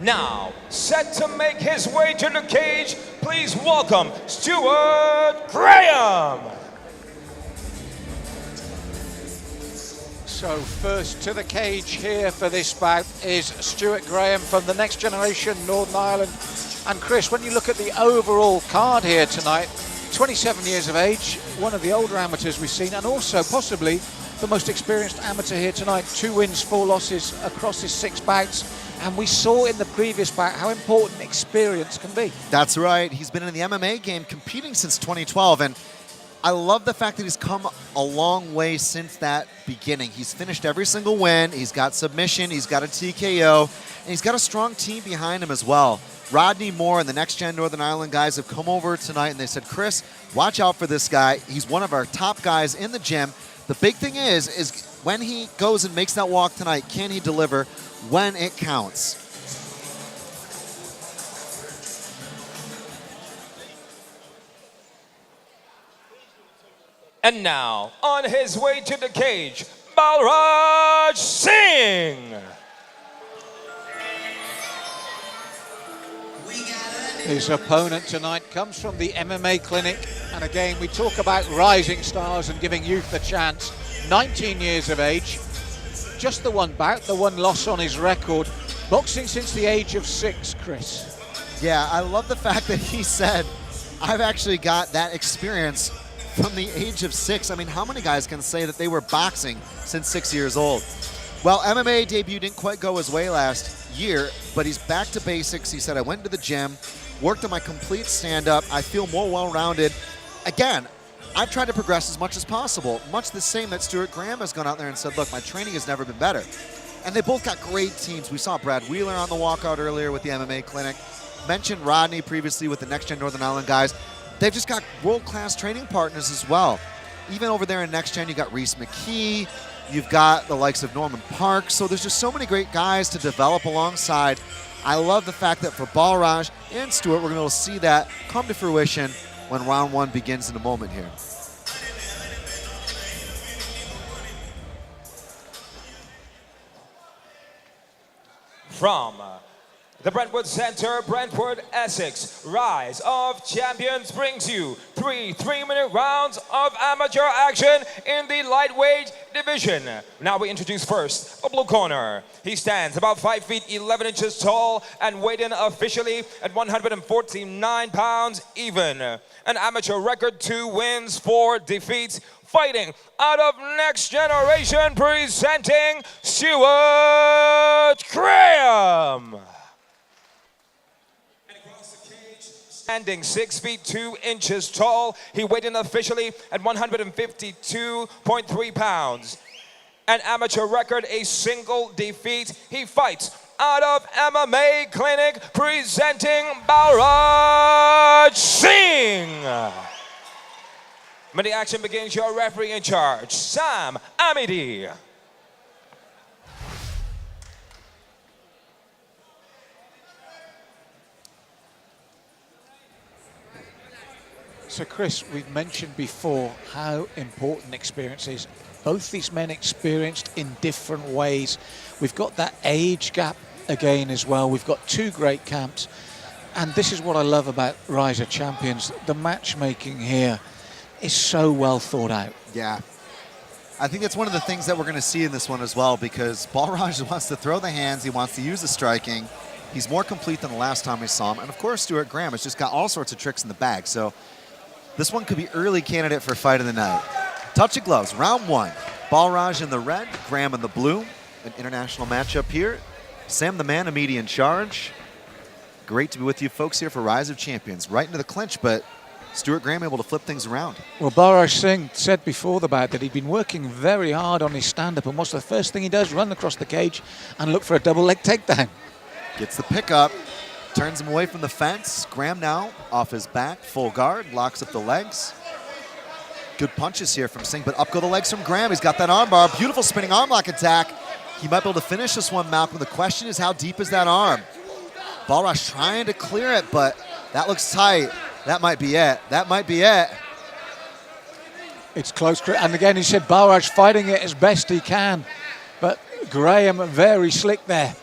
Now, set to make his way to the cage, please welcome Stuart Graham. So first to the cage here for this bout is Stuart Graham from the Next Generation Northern Ireland. And Chris, when you look at the overall card here tonight, 27 years of age, one of the older amateurs we've seen, and also possibly the most experienced amateur here tonight. 2 wins, 4 losses across his 6 bouts. And we saw in the previous bout how important experience can be. That's right. He's been in the MMA game competing since 2012, and I love the fact that he's come a long way since that beginning. He's finished every single win. He's got submission. He's got a TKO. And he's got a strong team behind him as well. Rodney Moore and the Next Gen Northern Ireland guys have come over tonight, and they said, Chris, watch out for this guy. He's one of our top guys in the gym. The big thing is when he goes and makes that walk tonight, can he deliver when it counts? And now, on his way to the cage, BALRAJ Singh. His opponent tonight comes from the MMA clinic, and again we talk about rising stars and giving youth a chance. 19 years of age, just the one bout, the one loss on his record. Boxing since the age of 6, Chris. Yeah, I love the fact that he said, I've actually got that experience from the age of 6. I mean, how many guys can say that they were boxing since 6 years old? Well, MMA debut didn't quite go his way last year, but he's back to basics. He said, I went to the gym, worked on my complete stand-up. I feel more well-rounded. Again, I've tried to progress as much as possible, much the same that Stuart Graham has gone out there and said, look, my training has never been better. And they both got great teams. We saw Brad Wheeler on the walkout earlier with the MMA clinic. Mentioned Rodney previously with the Next Gen Northern Ireland guys. They've just got world-class training partners as well. Even over there in Next Gen, you got Reese McKee. You've got the likes of Norman Parks. So there's just so many great guys to develop alongside. I love the fact that for BALRAJ and Stuart, we're going to see that come to fruition when round 1 begins in a moment here. From the Brentwood Center, Brentwood, Essex, Rise of Champions brings you 3 3-minute rounds of amateur action in the lightweight division. Now we introduce first a blue corner. He stands about 5 feet 11 inches tall and weighed in officially at 149 pounds even. An amateur record, 2 wins, 4 defeats. Fighting out of Next Generation, presenting Stuart Graham. Standing 6 feet 2 inches tall, he weighed in officially at 152.3 pounds. An amateur record, a single defeat. He fights out of MMA Clinic, presenting BALRAJ Singh. When the action begins, your referee in charge, Sam Amidi. So Chris, we've mentioned before how important experience is. Both these men experienced in different ways. We've got that age gap again as well. We've got 2 great camps. And this is what I love about Rise of Champions. The matchmaking here is so well thought out. Yeah. I think that's one of the things that we're going to see in this one as well, because BALRAJ wants to throw the hands. He wants to use the striking. He's more complete than the last time we saw him. And, of course, Stuart Graham has just got all sorts of tricks in the bag. So this one could be early candidate for fight of the night. Touch of gloves, round 1. BALRAJ in the red, Graham in the blue. An international matchup here. Sam the Man, Amidi in charge. Great to be with you folks here for Rise of Champions. Right into the clinch, but Stuart Graham able to flip things around. Well, BALRAJ Singh said before the bout that he'd been working very hard on his stand-up, and what's the first thing he does? Run across the cage and look for a double leg takedown. Gets the pickup, turns him away from the fence. Graham now off his back, full guard, locks up the legs. Good punches here from Singh, but up go the legs from Graham. He's got that arm bar, beautiful spinning arm lock attack. He might be able to finish this one, Malcolm. The question is, how deep is that arm? BALRAJ trying to clear it, but that looks tight. That might be it. That might be it. It's close. And again, he said BALRAJ fighting it as best he can. But Graham very slick there.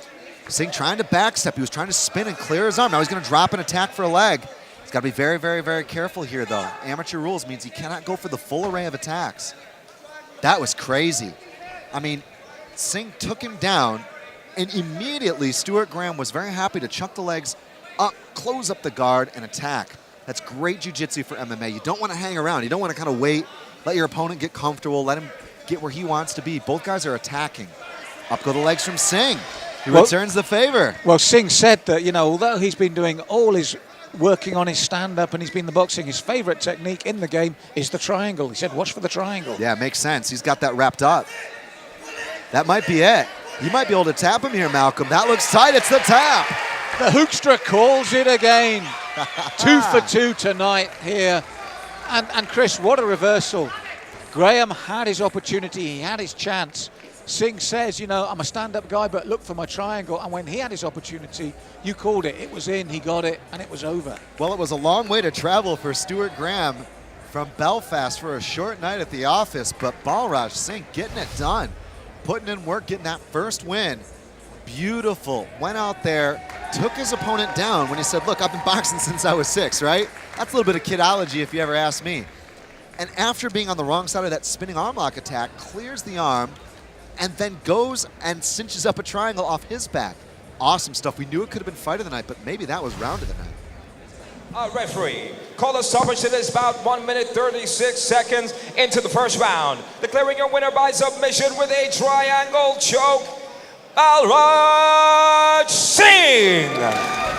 Singh trying to backstep. He was trying to spin and clear his arm. Now he's going to drop an attack for a leg. He's got to be very, very, very careful here, though. Amateur rules means he cannot go for the full array of attacks. That was crazy. I mean, Singh took him down, and immediately Stuart Graham was very happy to chuck the legs up, close up the guard, and attack. That's great jiu-jitsu for MMA. You don't want to hang around. You don't want to kind of wait, let your opponent get comfortable, let him get where he wants to be. Both guys are attacking. Up go the legs from Singh. He returns the favor. Well, Singh said that, you know, although he's been doing all his working on his stand-up and he's been the boxing, his favorite technique in the game is the triangle. He said, watch for the triangle. Yeah, makes sense. He's got that wrapped up. That might be it. You might be able to tap him here, Malcolm. That looks tight. It's the tap. The Hoekstra calls it again. 2 for 2 tonight here. And Chris, what a reversal. Graham had his opportunity. He had his chance. Singh says, you know, I'm a stand-up guy, but look for my triangle. And when he had his opportunity, you called it. It was in, he got it, and it was over. Well, it was a long way to travel for Stuart Graham from Belfast for a short night at the office, but BALRAJ Singh getting it done, putting in work, getting that first win. Beautiful. Went out there, took his opponent down when he said, look, I've been boxing since I was 6, right? That's a little bit of kidology if you ever ask me. And after being on the wrong side of that spinning arm lock attack, clears the arm, and then goes and cinches up a triangle off his back. Awesome stuff. We knew it could have been fight of the night, but maybe that was round of the night. Referee, call a stoppage to this bout 1 minute 36 seconds into the first round. Declaring your winner by submission with a triangle choke, BALRAJ Singh.